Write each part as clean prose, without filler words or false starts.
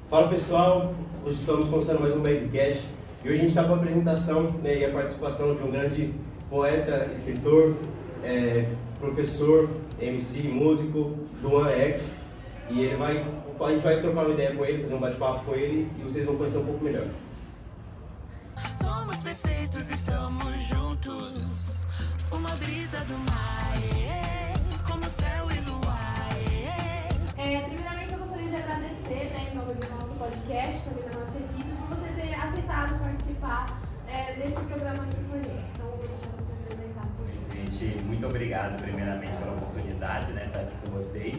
Fala pessoal, hoje estamos começando mais um Bagcast e hoje a gente está com a apresentação, né, e a participação de um grande poeta, escritor, professor, MC, músico, Duan X. E a gente vai trocar uma ideia com ele, fazer um bate-papo com ele e vocês vão conhecer um pouco melhor. Somos perfeitos, estamos juntos. Uma brisa do mar, como céu e luar. Primeiramente eu gostaria de agradecer, né, em nome do nosso podcast, também da nossa equipe, por você ter aceitado participar desse programa aqui com a gente. Então eu vou deixar você se apresentar um pouquinho. Gente, muito obrigado primeiramente pela oportunidade, né, estar aqui com vocês.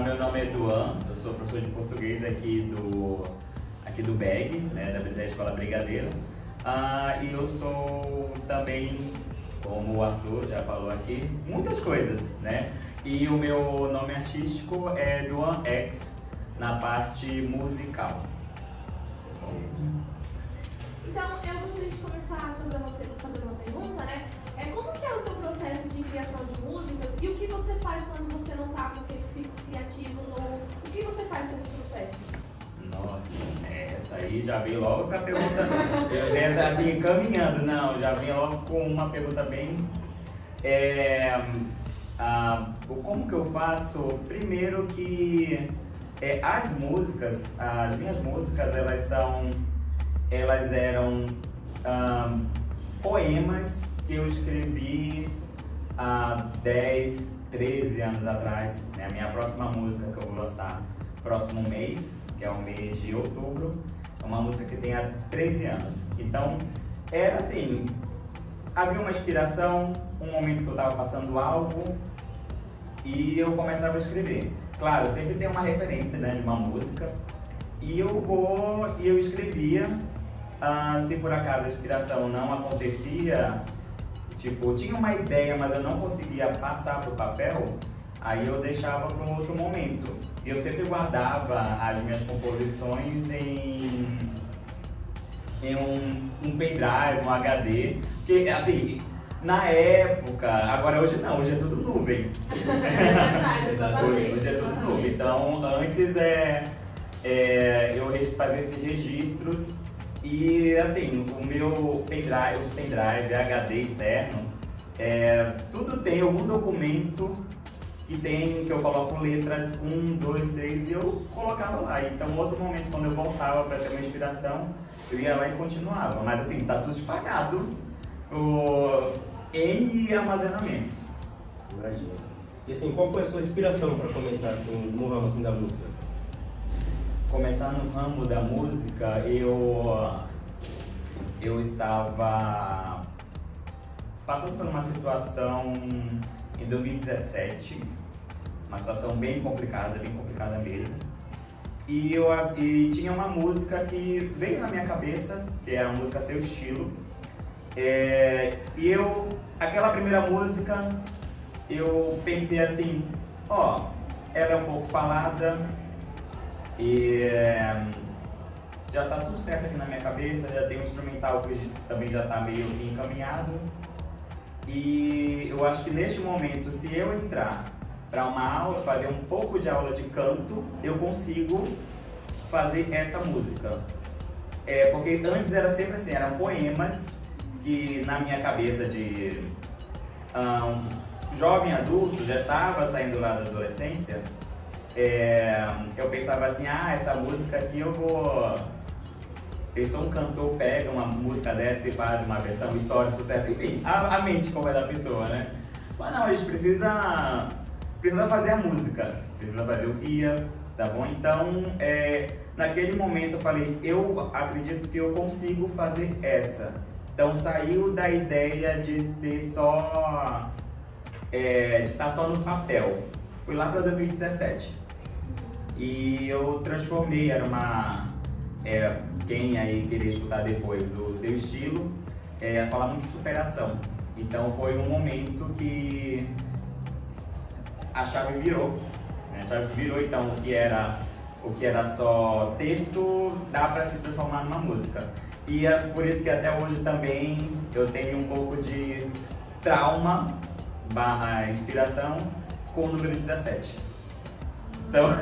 Meu nome é Duan, eu sou professor de português aqui do BEG, né, da Escola Brigadeiro. E eu sou também, como o Arthur já falou aqui, muitas coisas, né? E o meu nome artístico é Duan X, na parte musical. Então eu gostaria de começar fazendo uma pergunta, né? Como que é o seu processo de criação de músicas e o que você faz quando você não está com aqueles picos criativos, ou o que você faz nesse processo? Nossa, essa aí já veio logo para a pergunta. Eu já aqui encaminhando, não, já vim logo com uma pergunta bem. Como que eu faço? Primeiro que as minhas músicas, elas eram poemas que eu escrevi há 10, 13 anos atrás, né? A minha próxima música que eu vou lançar próximo mês, que é o mês de outubro, é uma música que tem há 13 anos. Então, era assim, havia uma inspiração, um momento que eu estava passando algo e eu começava a escrever. Claro, sempre tem uma referência, né, de uma música e eu escrevia. Se por acaso a inspiração não acontecia, tipo, tinha uma ideia, mas eu não conseguia passar para o papel, aí eu deixava para um outro momento. Eu sempre guardava as minhas composições em um pendrive, um HD, porque assim, na época, agora hoje não, hoje é tudo nuvem. Hoje é tudo nuvem. Então antes eu fazia esses registros e assim, o meu pendrive, HD externo, tudo tem algum documento que eu coloco letras 1, 2, 3 e eu colocava lá. Então, em outro momento, quando eu voltava para ter uma inspiração, eu ia lá e continuava. Mas assim, tá tudo espalhado em armazenamentos. Imagina. E assim, qual foi a sua inspiração para começar assim, no ramo assim, da música? Começar no ramo da música, eu estava passando por uma situação em 2017, uma situação bem complicada mesmo. E tinha uma música que veio na minha cabeça, que é a música Seu Estilo. Aquela primeira música, eu pensei assim, ela é um pouco falada e já tá tudo certo aqui na minha cabeça, já tem um instrumental que também já tá meio que encaminhado. E eu acho que neste momento, se eu entrar para uma aula, fazer um pouco de aula de canto, eu consigo fazer essa música. Porque antes era sempre assim, eram poemas que na minha cabeça de jovem adulto, já estava saindo lá da adolescência, eu pensava assim, essa música aqui eu sou um cantor, pega uma música dessa e faz uma versão, história, sucesso, enfim, a mente como é da pessoa, né? Mas não, a gente precisa fazer a música, precisa fazer o guia, tá bom? Então, naquele momento eu falei, eu acredito que eu consigo fazer essa. Então saiu da ideia de ter só, de estar só no papel. Fui lá para 2017 e eu transformei, era uma... quem aí querer escutar depois o Seu Estilo, falar muito de superação. Então foi um momento que a chave virou. Né? A chave virou, então o que era só texto dá para se transformar numa música. E é por isso que até hoje também eu tenho um pouco de trauma / inspiração com o número 17. Então,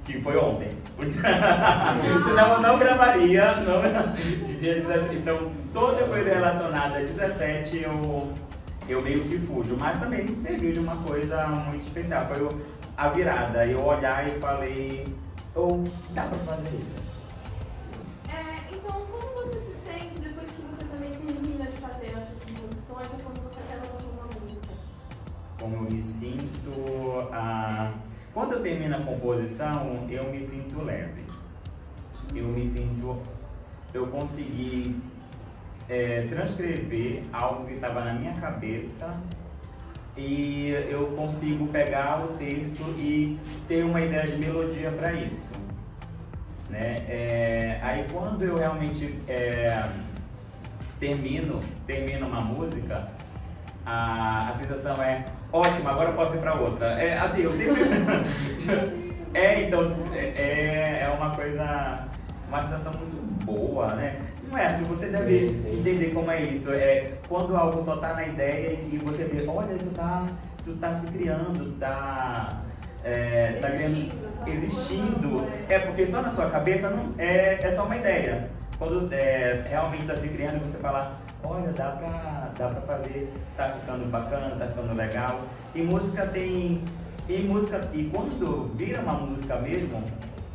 que foi ontem. Senão eu não gravaria. Não, de dia 17. Então, toda coisa relacionada a 17 eu meio que fujo. Mas também me serviu de uma coisa muito especial. Foi a virada. Eu olhar e falei, dá pra fazer isso. Então, como você se sente depois que você também termina de fazer as suas composições ou quando você quer lançar uma música? Como eu me sinto... Quando eu termino a composição, eu me sinto leve. Eu consegui transcrever algo que estava na minha cabeça e eu consigo pegar o texto e ter uma ideia de melodia para isso, né? Aí quando eu realmente termino uma música, a sensação é ótimo, agora eu posso ir para outra. Assim, eu sempre então é uma coisa, uma sensação muito boa, né? Não é, você deve entender como é isso. Quando algo só tá na ideia e você vê, olha, isso tá se criando, tá existindo. Porque só na sua cabeça não é só uma ideia. Quando realmente tá se criando, você fala, olha, dá pra fazer, tá ficando bacana, tá ficando legal. E quando vira uma música mesmo,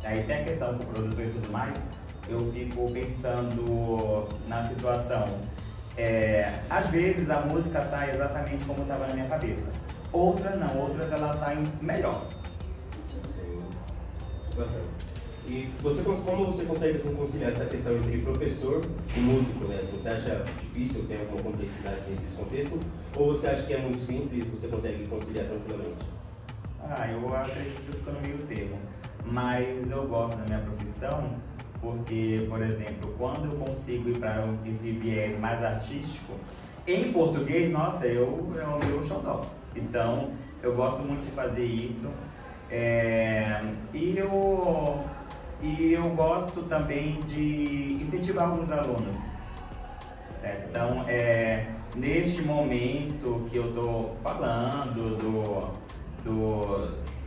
aí tem a questão com o produtor e tudo mais, eu fico pensando na situação. Às vezes a música sai exatamente como estava na minha cabeça. Outras não, outras elas saem melhor. Sim. Bacana. E como você consegue assim, conciliar essa questão entre professor e músico, né? Assim, você acha difícil, tem alguma complexidade nesse contexto? Ou você acha que é muito simples, você consegue conciliar tranquilamente? Eu acredito que eu fico no meio termo. Mas eu gosto da minha profissão porque, por exemplo, quando eu consigo ir para esse viés mais artístico, em português, nossa, é o meu xodó. Então, eu gosto muito de fazer isso. E eu gosto também de incentivar alguns alunos, certo? Então, neste momento que eu estou falando,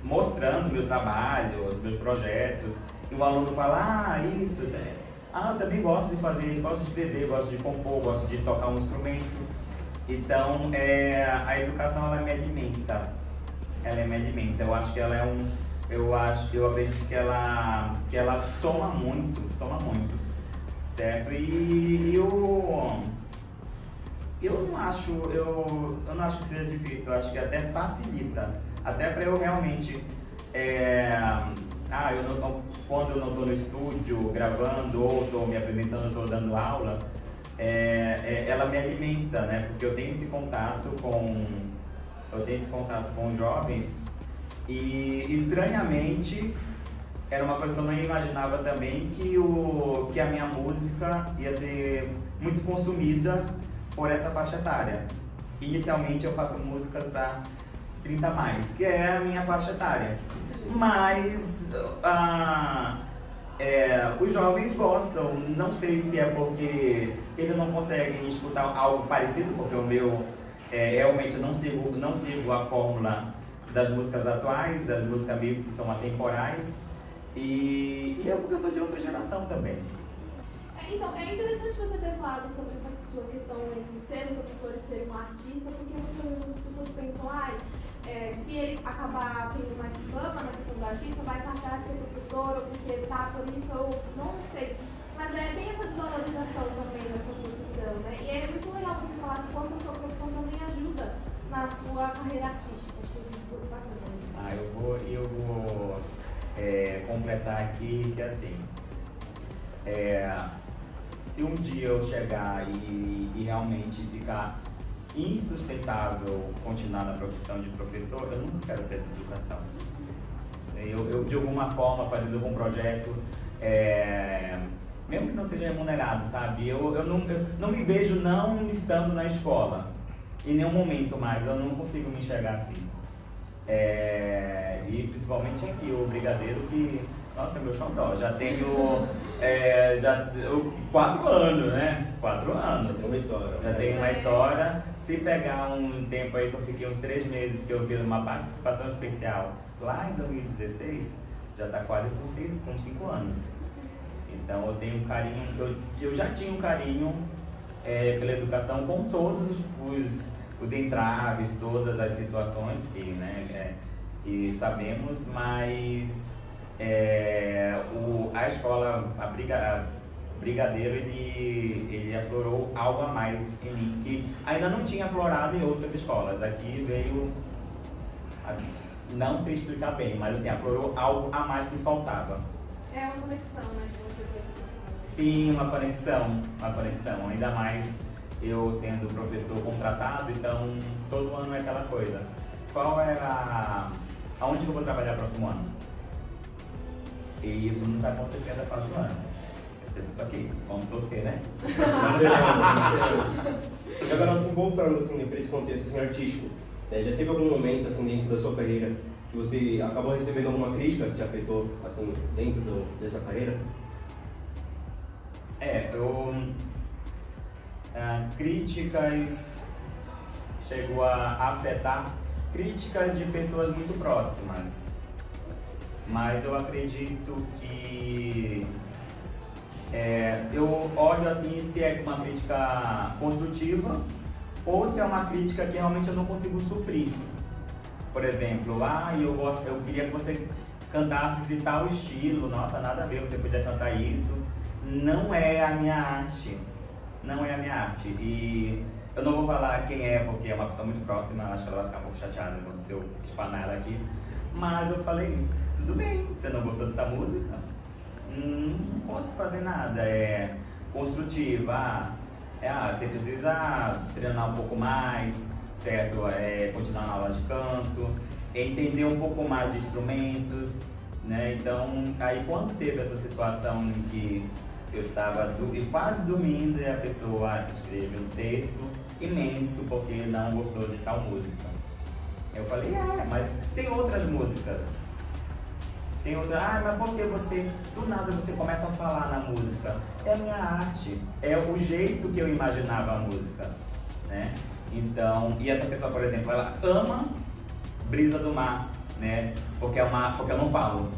mostrando meu trabalho, os meus projetos, e o aluno fala, isso, eu também gosto de fazer isso, gosto de escrever, gosto de compor, gosto de tocar um instrumento. Então, a educação, ela me alimenta. Eu acho que ela é eu acredito que ela soma muito, certo? E eu não acho que seja difícil, eu acho que até facilita, até para eu realmente, quando eu não estou no estúdio gravando ou estou me apresentando, estou dando aula, ela me alimenta, né? Porque eu tenho esse contato com jovens. E estranhamente era uma coisa que eu não imaginava também, que a minha música ia ser muito consumida por essa faixa etária. Inicialmente eu faço música para 30+, que é a minha faixa etária. Mas os jovens gostam, não sei se é porque eles não conseguem escutar algo parecido, porque o meu realmente eu não sigo a fórmula das músicas atuais, das músicas meio que são atemporais, e é porque eu sou de outra geração também. Então, é interessante você ter falado sobre essa sua questão entre ser um professor e ser um artista, porque muitas vezes as pessoas pensam, se ele acabar tendo mais fama na questão do artista, vai parar de ser professor, ou porque tá por isso, ou não sei. Mas tem essa desvalorização também da sua profissão, né? E é muito legal você falar que quanto a sua profissão também ajuda na sua carreira artística. Eu vou completar aqui que assim, se um dia eu chegar e realmente ficar insustentável continuar na profissão de professor, eu nunca quero ser de educação. Eu de alguma forma, fazendo algum projeto, mesmo que não seja remunerado, sabe? Eu não me vejo não estando na escola, em nenhum momento mais, eu não consigo me enxergar assim. E principalmente aqui, o Brigadeiro, que, nossa, é meu xodó, já tenho 4 anos, né? 4 anos. Já tem uma história. Já tenho uma história. Se pegar um tempo aí que eu fiquei uns 3 meses, que eu fiz uma participação especial lá em 2016, já está quase com 5 anos. Então eu tenho um carinho, eu já tinha um carinho pela educação com todos os entraves, todas as situações que, né, que sabemos, mas a escola, Brigadeiro, ele aflorou algo a mais em mim, que ainda não tinha aflorado em outras escolas. Aqui veio, não sei explicar bem, mas assim, aflorou algo a mais que faltava. É uma conexão, né? De você ter. Sim, uma conexão, ainda mais eu sendo professor contratado, então todo ano é aquela coisa. Qual é aonde que eu vou trabalhar próximo ano? E isso não está acontecendo há 4 anos. Eu estou aqui, vamos torcer, né? E agora, assim, voltando assim, para esse contexto assim, artístico, né, já teve algum momento assim, dentro da sua carreira que você acabou recebendo alguma crítica que te afetou assim, dentro dessa carreira? Críticas chegou a afetar críticas de pessoas muito próximas, mas eu acredito que eu olho assim se é uma crítica construtiva ou se é uma crítica que realmente eu não consigo suprir. Por exemplo, eu queria que você cantasse de tal estilo, nossa, nada a ver, você podia cantar isso. Não é a minha arte, não é a minha arte. E eu não vou falar quem é, porque é uma pessoa muito próxima, acho que ela vai ficar um pouco chateada se eu espanar ela aqui. Mas eu falei, tudo bem, você não gostou dessa música? Não posso fazer nada, é construtiva. Você precisa treinar um pouco mais, certo? Continuar na aula de canto, entender um pouco mais de instrumentos, né? Então, aí quando teve essa situação em que eu estava quase dormindo e a pessoa escreve um texto imenso porque não gostou de tal música. Eu falei, mas tem outras músicas. Tem outra, mas por que do nada você começa a falar na música? É a minha arte, é o jeito que eu imaginava a música, né? Então, e essa pessoa, por exemplo, ela ama Brisa do Mar, né? Porque eu não falo,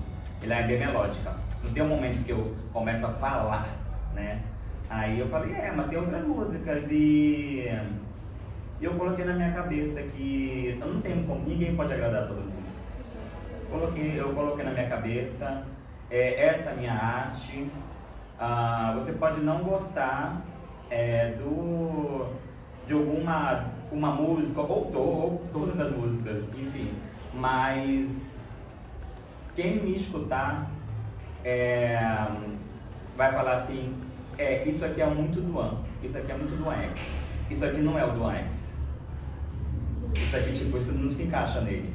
ela é bem melódica. Não tem um momento que eu começo a falar, né? Aí eu falei, mas tem outras músicas e eu coloquei na minha cabeça que eu não tenho como, ninguém pode agradar todo mundo. Eu coloquei na minha cabeça, essa é a minha arte. Você pode não gostar de uma música, ou todas as músicas, enfim, mas quem me escutar vai falar assim, isso aqui é muito do An, isso aqui é muito do X, isso aqui não é o do X, isso aqui tipo, isso não se encaixa nele,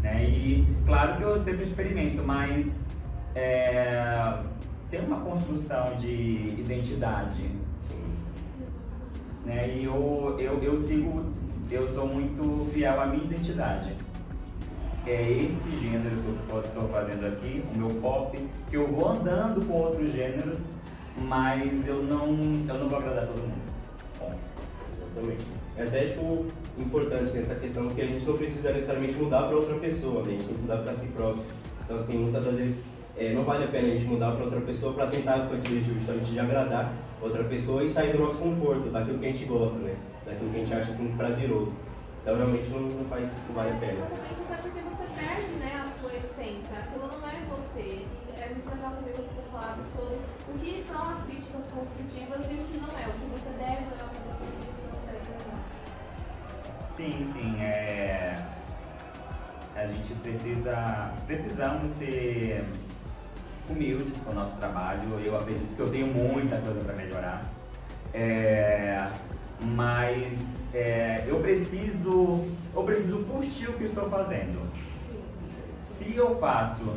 né? E claro que eu sempre experimento, mas tem uma construção de identidade, né? E eu sou muito fiel à minha identidade. É esse gênero que eu estou fazendo aqui, o meu pop, que eu vou andando com outros gêneros, mas eu não vou agradar todo mundo. Bom. Exatamente. É até importante essa questão, porque a gente não precisa necessariamente mudar para outra pessoa, né? A gente tem que mudar para si próprio. Então, assim, muitas das vezes não vale a pena a gente mudar para outra pessoa para tentar com esse objetivo justamente de agradar outra pessoa e sair do nosso conforto, daquilo que a gente gosta, né? Daquilo que a gente acha assim prazeroso. Então realmente não vale a pena. Exatamente, até porque você perde, né, a sua essência, aquilo não é você. E é muito legal também você ter falado sobre o que são as críticas construtivas e o que não é, o que você deve levar para você e o que você não deve levar. Sim, a gente precisamos ser humildes com o nosso trabalho. Eu acredito que eu tenho muita coisa para melhorar, mas eu preciso curtir o que eu estou fazendo. Se eu faço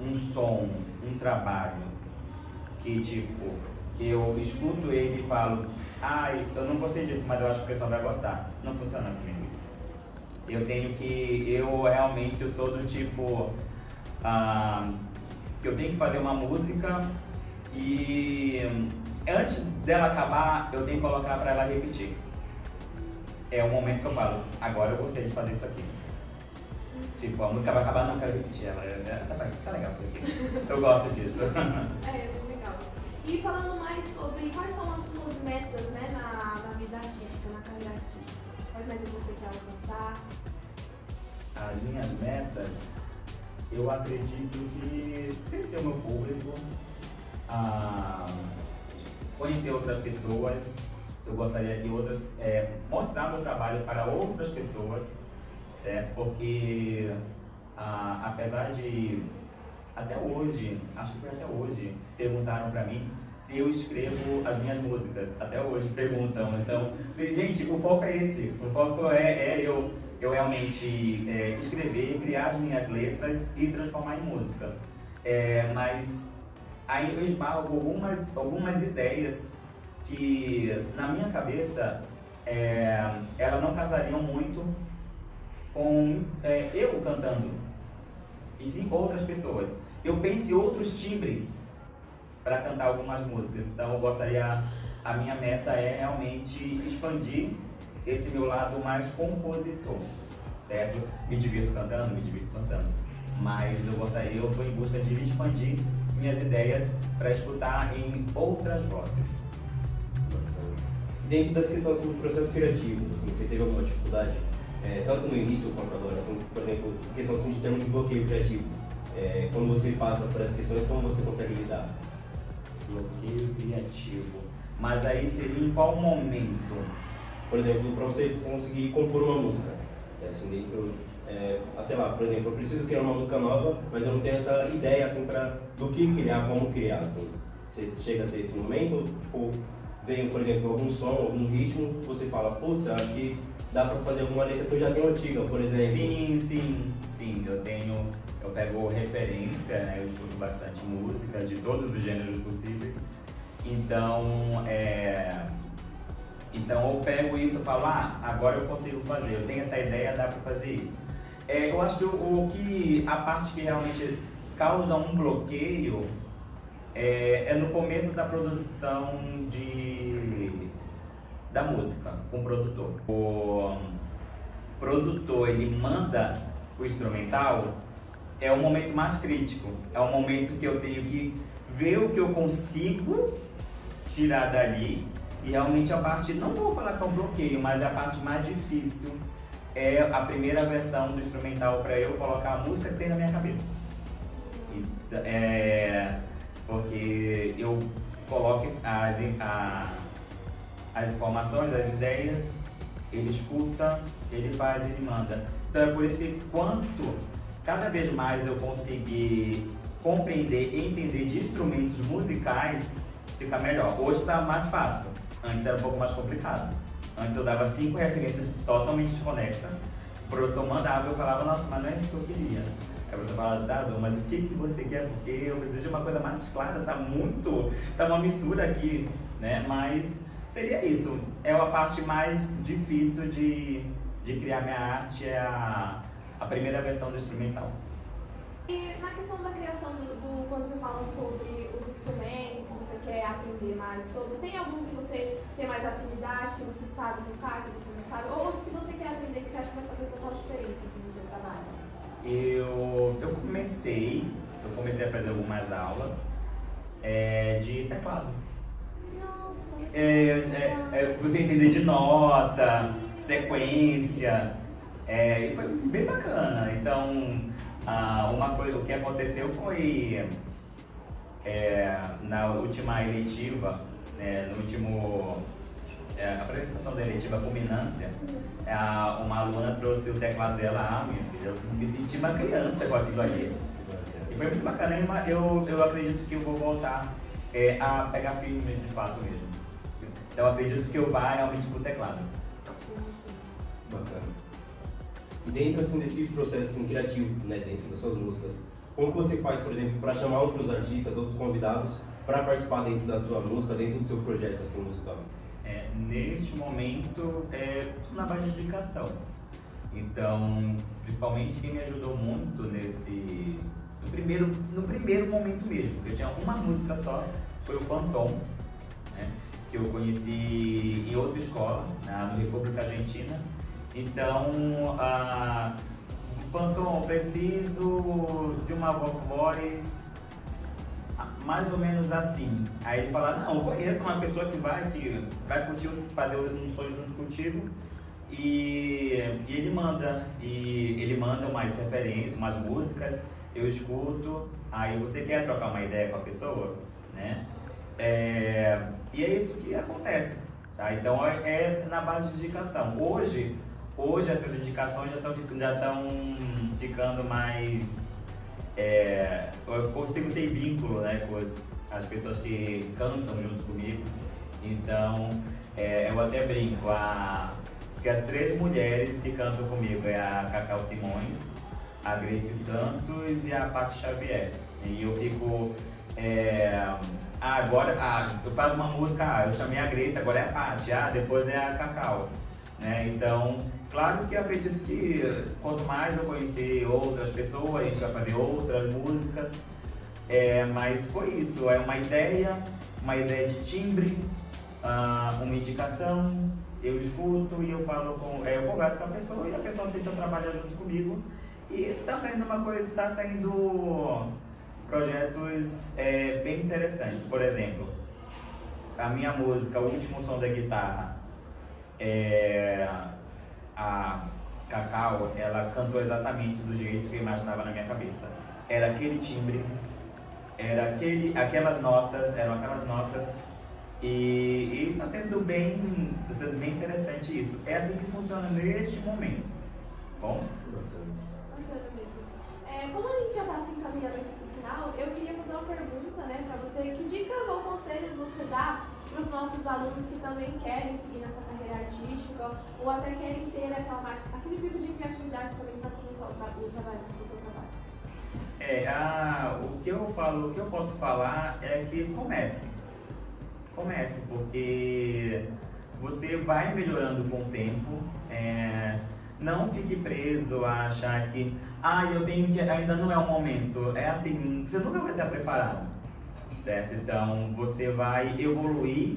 um som, um trabalho que tipo eu escuto ele e falo, eu não gostei disso, mas eu acho que o pessoal vai gostar, não funciona comigo isso. Eu realmente sou do tipo que eu tenho que fazer uma música e antes dela acabar eu tenho que colocar para ela repetir. É o momento que eu falo, agora eu gostei de fazer isso aqui. Tipo, a música vai acabar, não quero repetir ela. Tá legal isso aqui. Eu gosto disso. É bem legal. E falando mais sobre quais são as suas metas, né, na vida artística, na carreira artística. Quais metas você quer alcançar? As minhas metas, eu acredito que crescer o meu público, conhecer outras pessoas. Eu gostaria de mostrar meu trabalho para outras pessoas, certo? Porque apesar de, até hoje, acho que foi até hoje, perguntaram para mim se eu escrevo as minhas músicas. Até hoje perguntam. Então, gente, o foco é esse. O foco é eu realmente escrever, criar as minhas letras e transformar em música. Mas aí eu esbarro algumas ideias que na minha cabeça elas não casariam muito com eu cantando, e sim outras pessoas. Eu penso em outros timbres para cantar algumas músicas, então eu gostaria, a minha meta é realmente expandir esse meu lado mais compositor, certo? Me divirto cantando, mas eu estou em busca de expandir minhas ideias para escutar em outras vozes. Dentro das questões assim, do processo criativo, assim, você teve alguma dificuldade, tanto no início quanto agora, assim, por exemplo, questão assim, de termos de bloqueio criativo, quando você passa por essas questões, como você consegue lidar? Bloqueio criativo, mas aí seria em qual momento? Por exemplo, para você conseguir compor uma música, assim, dentro, sei lá, por exemplo, eu preciso criar uma música nova, mas eu não tenho essa ideia, assim, do que criar, como criar, assim. Você chega a ter esse momento, tipo, vem, por exemplo, algum som, algum ritmo, você fala, putz, eu acho que dá pra fazer alguma letra que eu já tenho antiga, por exemplo. Sim, eu pego referência, né, eu escuto bastante música de todos os gêneros possíveis, então eu pego isso e falo, agora eu consigo fazer, eu tenho essa ideia, dá pra fazer isso. Eu acho que a parte que realmente causa um bloqueio é no começo da produção da música com o produtor. O produtor, ele manda o instrumental, é o momento mais crítico, é o momento que eu tenho que ver o que eu consigo tirar dali, e realmente a parte, não vou falar que é um bloqueio, mas a parte mais difícil é a primeira versão do instrumental para eu colocar a música que tem na minha cabeça. Porque eu coloco as informações, as ideias, ele escuta, ele faz, ele manda. Então é por isso que cada vez mais eu conseguir compreender e entender de instrumentos musicais, fica melhor. Hoje está mais fácil, antes era um pouco mais complicado. Antes eu dava 5 referências totalmente desconexas, o produtor mandava, eu falava, nossa, mas não é isso que eu queria. Aí eu falava, mas o que você quer? Porque eu preciso de uma coisa mais clara, tá uma mistura aqui, né? Mas seria isso, é a parte mais difícil de criar minha arte, é a primeira versão do instrumental. E na questão da criação quando você fala sobre os instrumentos, que você quer aprender mais sobre, tem algum que você tem mais afinidade, que você sabe tocar, que você não sabe, ou outros que você quer aprender que você acha que vai fazer total diferença assim, no seu trabalho? Eu comecei a fazer algumas aulas de teclado. Nossa, você entender de nota, sequência, e foi bem bacana. Então, o que aconteceu foi na última eleitiva, no último apresentação da eleitiva culminância, uma aluna trouxe o teclado dela, minha filha, eu me senti uma criança com aquilo ali. E foi muito bacana, eu acredito que eu vou voltar a pegar firme de fato mesmo. Então eu acredito que eu vá realmente pro teclado. Bacana. E dentro assim, desse processo assim, criativo, né, dentro das suas músicas, como que você faz, por exemplo, para chamar outros artistas, outros convidados, para participar dentro da sua música, dentro do seu projeto assim, musical? Neste momento, tudo na base de indicação. Então, principalmente quem me ajudou muito no primeiro momento mesmo, porque eu tinha uma música só, foi o Phantom, né, que eu conheci em outra escola, na República Argentina. Então, Phantom, preciso de uma voz mais ou menos assim. Aí ele fala, não, eu conheço uma pessoa que vai curtir, fazer um som junto contigo. E ele manda umas referências, umas músicas, eu escuto, aí você quer trocar uma ideia com a pessoa, né? E é isso que acontece, tá? Então é na base de indicação. Hoje as indicações já estão ficando mais... eu consigo ter vínculo, né, com as pessoas que cantam junto comigo. Então eu até brinco, porque as 3 mulheres que cantam comigo é a Cacau Simões, a Grace Santos e a Paty Xavier. E eu fico... agora eu faço uma música, eu chamei a Grace, agora é a Paty, depois é a Cacau. Né? Então, claro que eu acredito que quanto mais eu conhecer outras pessoas, a gente vai fazer outras músicas. Mas foi isso, é uma ideia de timbre, uma indicação, eu escuto e eu eu converso com a pessoa e a pessoa aceita trabalhar junto comigo. E tá saindo projetos bem interessantes. Por exemplo, a minha música, O Último Som da Guitarra, a Cacau, ela cantou exatamente do jeito que eu imaginava na minha cabeça. Era aquele timbre, eram aquelas notas, e está sendo bem interessante isso. É assim que funciona neste momento. Bom? Bacana mesmo. Como a gente já está se encaminhando aqui para o final, eu queria fazer uma pergunta, né, para você. Que dicas ou conselhos você dá para os nossos alunos que também querem seguir nessa carreira artística ou até querem ter aquele pico de criatividade também para começar o seu trabalho? O que eu posso falar é que comece, porque você vai melhorando com o tempo. Não fique preso a achar que ainda não é o momento. É assim, você nunca vai estar preparado, certo? Então você vai evoluir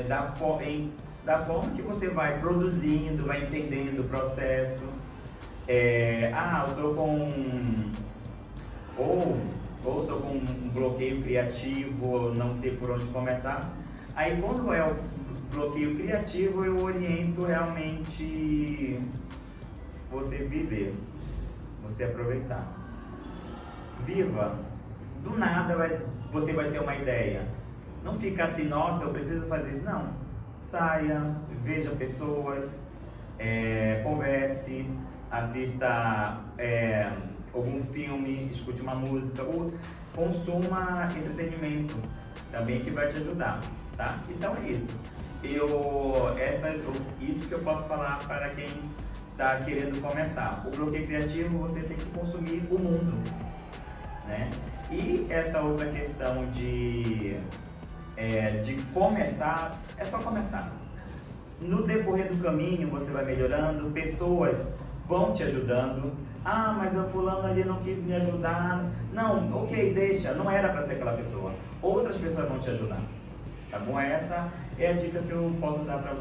da forma que você vai produzindo, vai entendendo o processo. Eu tô com ou tô com um bloqueio criativo, não sei por onde começar. Aí quando é o bloqueio criativo, eu oriento realmente você viver, você aproveitar. Viva! Do nada você vai ter uma ideia. Não fica assim, nossa, eu preciso fazer isso. Não. Saia, veja pessoas, converse, assista algum filme, escute uma música, ou consuma entretenimento também, que vai te ajudar, tá? Então é isso. Isso que eu posso falar para quem está querendo começar. O bloqueio criativo, você tem que consumir o mundo, né? E essa outra questão de começar, é só começar. No decorrer do caminho você vai melhorando, pessoas vão te ajudando. Mas o fulano ali não quis me ajudar. Não, ok, deixa, não era para ser aquela pessoa. Outras pessoas vão te ajudar, tá bom? Essa é a dica que eu posso dar para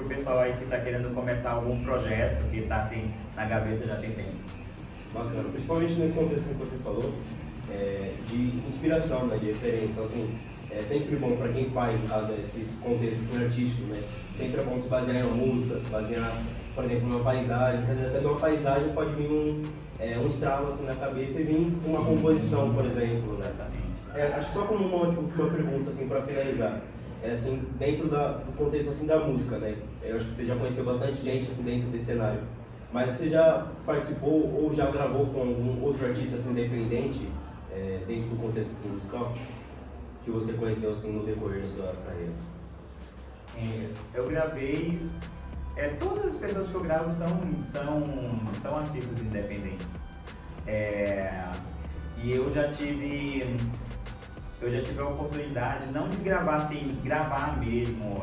o pessoal aí que está querendo começar algum projeto, que está assim na gaveta já tem tempo. Bacana, principalmente nesse contexto que você falou, de inspiração, né, de referência. Então, assim, é sempre bom para quem faz, no caso, esses contextos assim, artísticos, né? Sempre é bom se basear em uma música, se basear, por exemplo, numa paisagem. Até de uma paisagem pode vir um estralo assim, na cabeça e vir uma composição, por exemplo, né? Acho que só como uma última pergunta, assim, para finalizar. Assim, dentro do contexto assim, da música, né? Eu acho que você já conheceu bastante gente assim, dentro desse cenário. Mas você já participou ou já gravou com algum outro artista assim, independente dentro do contexto assim, musical? Que você conheceu assim, no decorrer da sua carreira? Eu gravei... todas as pessoas que eu gravo são artistas independentes. E eu já tive a oportunidade, não de gravar assim, gravar mesmo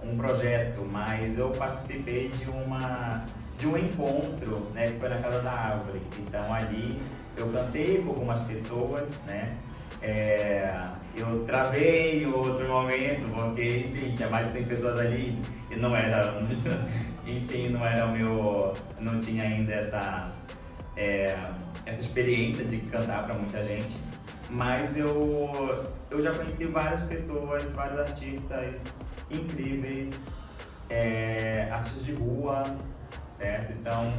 um projeto, mas eu participei de um encontro, né, que foi na Casa da Árvore. Então ali eu cantei com algumas pessoas, né? Eu travei em outro momento, porque enfim, tinha mais de 100 pessoas ali e não era enfim, não tinha ainda essa experiência de cantar para muita gente, mas eu já conheci várias pessoas, vários artistas incríveis, artistas de rua, certo? Então,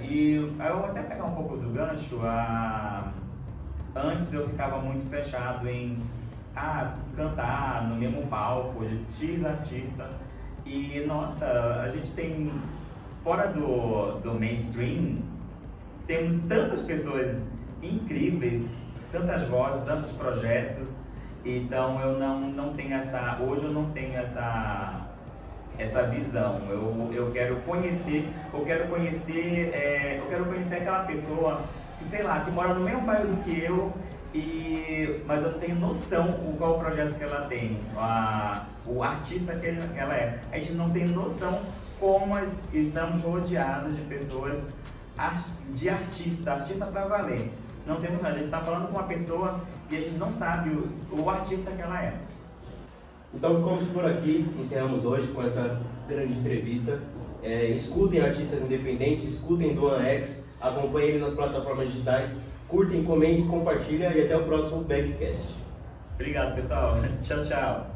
e eu até pegar um pouco do gancho, antes eu ficava muito fechado em cantar no mesmo palco de X artista, e nossa, a gente tem, fora do mainstream, temos tantas pessoas incríveis, tantas vozes, tantos projetos, então eu não tenho hoje eu não tenho essa visão. Eu quero conhecer aquela pessoa que, sei lá, que mora no mesmo bairro do que eu, mas eu não tenho noção qual o projeto que ela tem, o artista que ela é. A gente não tem noção como estamos rodeados de pessoas, de artista para valer. Não temos, a gente está falando com uma pessoa e a gente não sabe o artista que ela é. Então ficamos por aqui, encerramos hoje com essa grande entrevista. Escutem artistas independentes, escutem Duan X, acompanhem ele nas plataformas digitais, curtem, comentem, compartilhem e até o próximo Backcast. Obrigado, pessoal. Tchau, tchau.